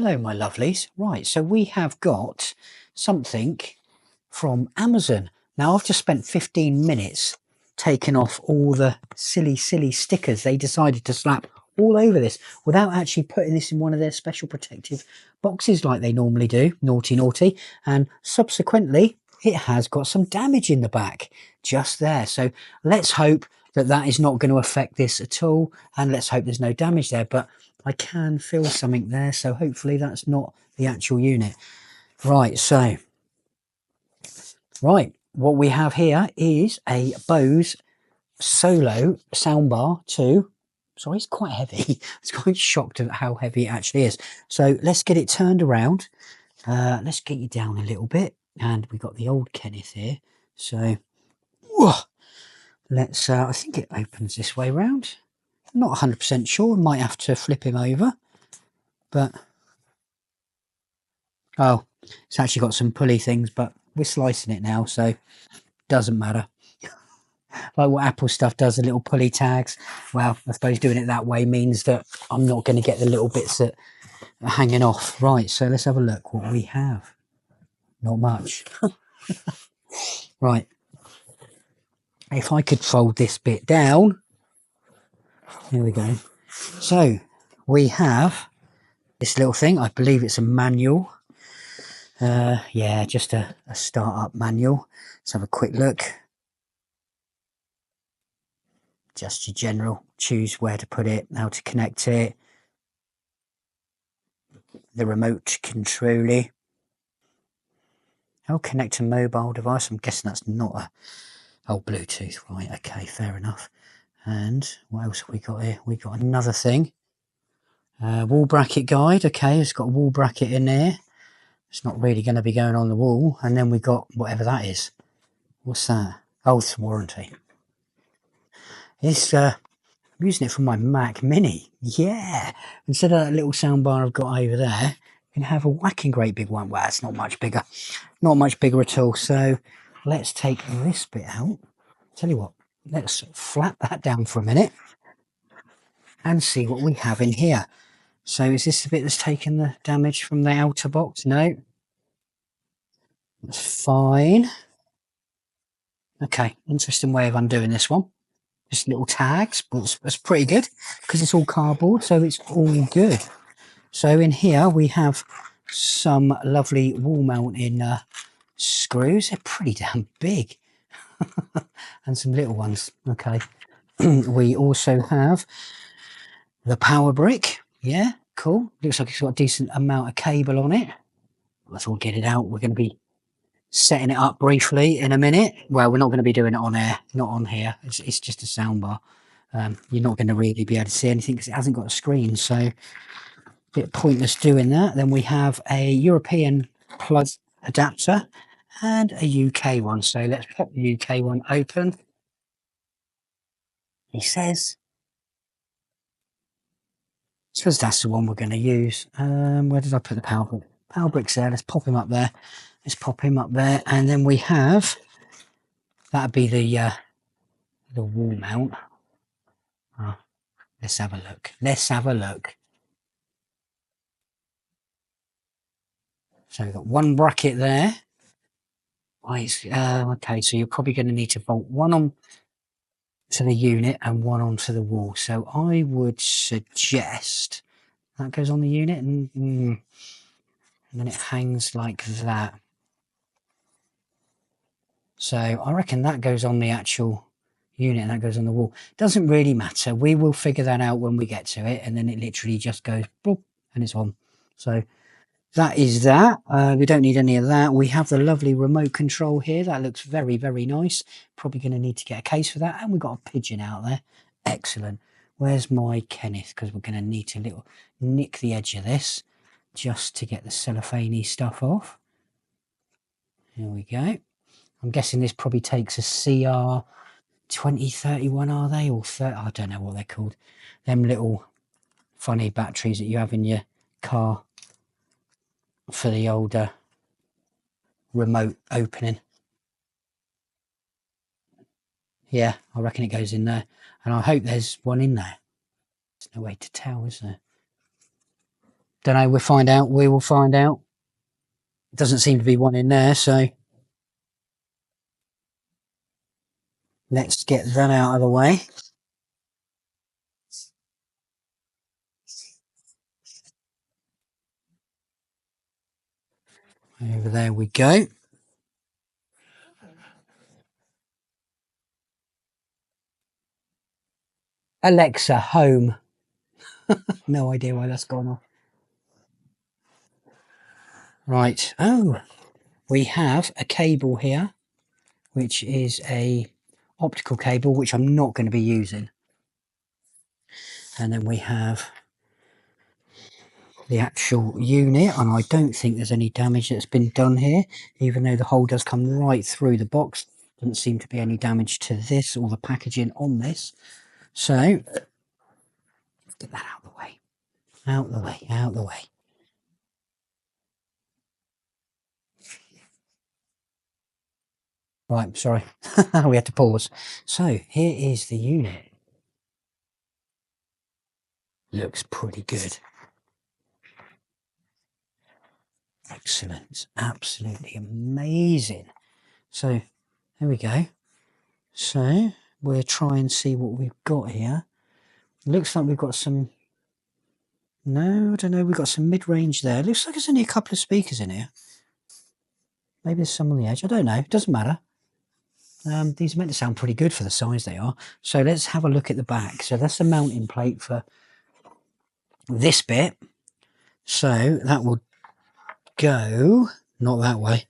Hello, my lovelies. Right, so we have got something from Amazon. Now, I've just spent 15 minutes taking off all the silly stickers they decided to slap all over this without actually putting this in one of their special protective boxes like they normally do. Naughty, naughty. And subsequently, it has got some damage in the back just there. So let's hope that that is not going to affect this at all. And let's hope there's no damage there. But I can feel something there, so hopefully that's not the actual unit. Right, so, what we have here is a Bose Solo Soundbar 2. Sorry, it's quite heavy. I was quite shocked at how heavy it actually is. So let's get it turned around. Let's get you down a little bit. And we've got the old Kenneth here. So, whoa, let's, I think it opens this way round. I'm not 100% sure. I might have to flip him over. But, oh, it's actually got some pulley things, but we're slicing it now, so doesn't matter. Like what Apple stuff does, the little pulley tags. Well, I suppose doing it that way means that I'm not going to get the little bits that are hanging off. Right, so let's have a look what we have. Not much. Right. If I could fold this bit down. Here we go. So, we have this little thing. I believe it's a manual. Yeah, just a start-up manual. Let's have a quick look. Just your general, choose where to put it, how to connect it, the remote control. How connect a mobile device? I'm guessing that's not a, oh, Bluetooth, right, okay, fair enough. And what else have we got here? We got another thing. Wall bracket guide, okay, it's got a wall bracket in there. It's not really going to be going on the wall. And then we got whatever that is. What's that? Oh, it's warranty. It's I'm using it for my Mac Mini. Yeah. Instead of that little soundbar I've got over there, you can have a whacking great big one. Well, it's not much bigger. Not much bigger at all. So let's take this bit out. Tell you what, let's flap that down for a minute and see what we have in here. So is this the bit that's taken the damage from the outer box? No. That's fine. Okay, interesting way of undoing this one. Just little tags, but it's pretty good because it's all cardboard, so it's all good. So in here we have some lovely wall mounting screws. They're pretty damn big. And some little ones. Okay. We also have the power brick. Yeah, cool. Looks like it's got a decent amount of cable on it. Let's all get it out. We're going to be setting it up briefly in a minute. Well, we're not going to be doing it on air, not on here. It's just a soundbar. You're not going to really be able to see anything because it hasn't got a screen, so a bit pointless doing that. Then we have a European plug adapter and a UK one. So let's pop the UK one open. He says, I suppose that's the one we're going to use. Where did I put the power brick? Power brick's there. Let's pop him up there. Let's pop him up there. And then we have, that'd be the wall mount. Oh, let's have a look. Let's have a look. So we've got one bracket there. Right, okay, so you're probably going to need to bolt one on to the unit and one onto the wall. So I would suggest that goes on the unit and then it hangs like that. So I reckon that goes on the actual unit and that goes on the wall. Doesn't really matter. We will figure that out when we get to it, and then it literally just goes boop and it's on. So that is that. We don't need any of that. We have the lovely remote control here. That looks very, very nice. Probably going to need to get a case for that. And we've got a pigeon out there. Excellent. Where's my Kenneth? Because we're going to need to little nick the edge of this just to get the cellophane stuff off. Here we go. I'm guessing this probably takes a CR 2031, are they? Or 30, I don't know what they're called. Them little funny batteries that you have in your car for the older remote opening. Yeah, I reckon it goes in there. And I hope there's one in there. There's no way to tell, is there? Don't know, we'll find out. We will find out. Doesn't seem to be one in there, so let's get that out of the way. Over there we go. Alexa, home. No idea why that's gone off. Right. Oh, we have a cable here, which is a optical cable, which I'm not going to be using. And then we have the actual unit, and I don't think there's any damage that's been done here, even though the hole does come right through the box. Doesn't seem to be any damage to this or the packaging on this. So, let's get that out of the way. Out the way, out the way. Right, sorry. We had to pause. So, here is the unit. Looks pretty good. Excellent. Absolutely amazing. So, there we go. So, we'll try and see what we've got here. Looks like we've got some... No, I don't know. We've got some mid-range there. Looks like there's only a couple of speakers in here. Maybe there's some on the edge. I don't know. It doesn't matter. These are meant to sound pretty good for the size they are. So let's have a look at the back. So that's the mounting plate for this bit. So that will go, not that way,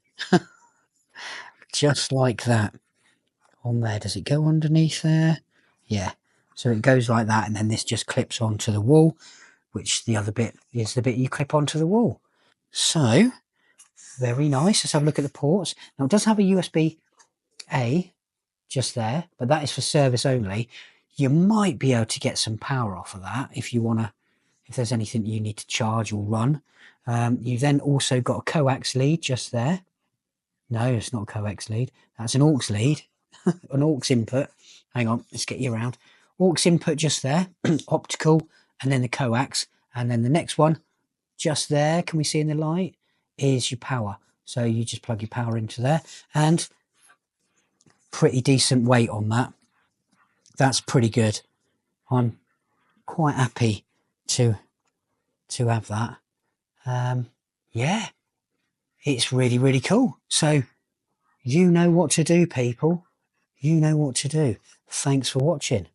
just like that on there. Does it go underneath there? Yeah. So it goes like that, and then this just clips onto the wall, which the other bit is the bit you clip onto the wall. So very nice. Let's have a look at the ports. Now it does have a USB-A just there, but that is for service only. You might be able to get some power off of that if you want to, if there's anything you need to charge or run. You've then also got a coax lead just there. No, it's not a coax lead. That's an aux lead, an aux input. Hang on, let's get you around. Aux input just there, optical, and then the coax. And then the next one just there, can we see in the light, is your power. So you just plug your power into there, and pretty decent weight on that. That's pretty good. I'm quite happy to have that. Yeah, it's really, really cool. So you know what to do, people. You know what to do. Thanks for watching.